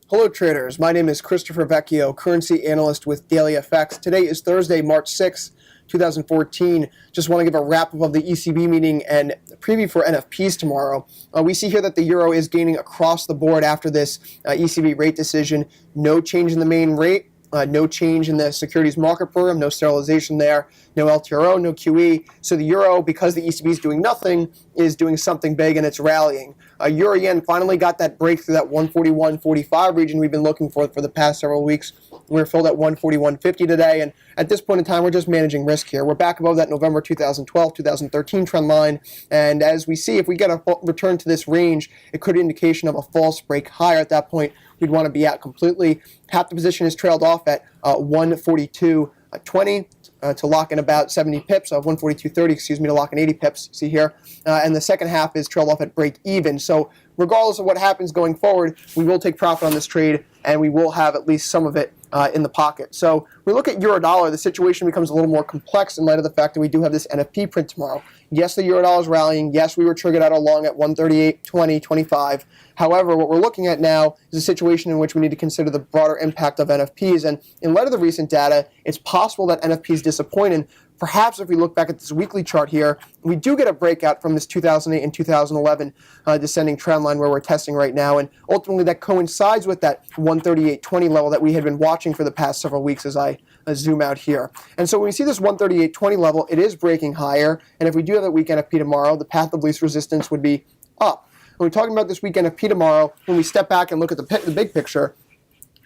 Hello traders, my name is Christopher Vecchio, currency analyst with Daily FX. Today is Thursday, March 6, 2014. Just want to give a wrap-up of the ECB meeting and preview for NFPs tomorrow. We see here that the euro is gaining across the board after this ECB rate decision. No change in the main rate. No change in the securities market program, no sterilization there, no LTRO, no QE. So the euro, because the ECB is doing nothing, is doing something big and it's rallying. Euro yen finally got that break through that 141.45 region we've been looking for the past several weeks. We're filled at 141.50 today, and at this point in time, we're just managing risk here. We're back above that November 2012-2013 trend line, and as we see, if we get a return to this range, it could be an indication of a false break higher. At that point, we'd want to be out completely. Half the position is trailed off at 142.20 to lock in about 70 pips, 142.30, to lock in 80 pips, see here. And the second half is trailed off at break even. So regardless of what happens going forward, we will take profit on this trade, and we will have at least some of it in the pocket. So we look at euro dollar, the situation becomes a little more complex in light of the fact that we do have this NFP print tomorrow. Yes, the euro dollar is rallying. Yes, we were triggered out along at 138.20, 25. However, what we're looking at now is a situation in which we need to consider the broader impact of NFPs. And in light of the recent data, it's possible that NFPs disappoint. And perhaps if we look back at this weekly chart here, we do get a breakout from this 2008 and 2011 descending trend line where we're testing right now. And ultimately, that coincides with that 138.20 level that we had been watching for the past several weeks as I zoom out here. And so when we see this 138.20 level, it is breaking higher. And if we do have that weak NFP tomorrow, the path of least resistance would be up. When we're talking about this week NFP tomorrow, when we step back and look at the big picture,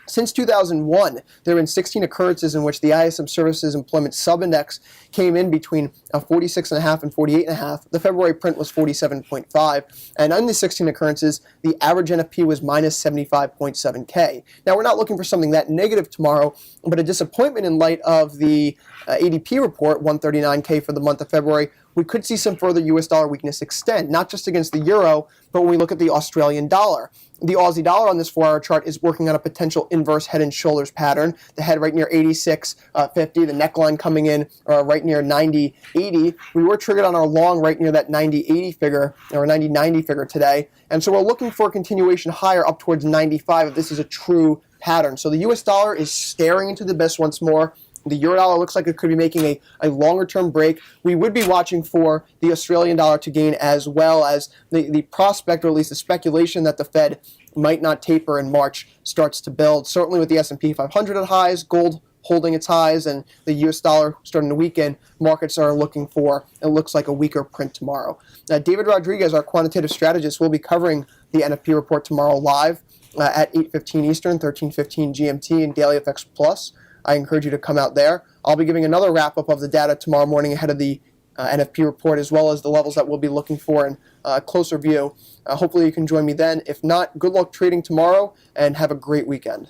since 2001, there have been 16 occurrences in which the ISM Services Employment Subindex came in between 46.5 and 48.5. The February print was 47.5. And on these 16 occurrences, the average NFP was minus 75.7K. Now, we're not looking for something that negative tomorrow, but a disappointment in light of the ADP report, 139K for the month of February. We could see some further US dollar weakness extend, not just against the euro, but when we look at the Australian dollar. The Aussie dollar on this 4-hour chart is working on a potential inverse head and shoulders pattern. The head right near 86.50, the neckline coming in right near 90.80. We were triggered on our long right near that 90.80 figure, or 90.90 figure today. And so we're looking for a continuation higher up towards 95 if this is a true pattern. So the US dollar is staring into the abyss once more. The euro dollar looks like it could be making a longer-term break. We would be watching for the Australian dollar to gain, as well as the prospect, or at least the speculation, that the Fed might not taper in March starts to build. Certainly with the S&P 500 at highs, gold holding its highs, and the US dollar starting to weaken, markets are looking for, it looks like, a weaker print tomorrow. David Rodriguez, our quantitative strategist, will be covering the NFP report tomorrow live at 8:15 Eastern, 13:15 GMT, and Daily FX Plus. I encourage you to come out there. I'll be giving another wrap-up of the data tomorrow morning ahead of the NFP report, as well as the levels that we'll be looking for in a closer view. Hopefully you can join me then. If not, good luck trading tomorrow, and have a great weekend.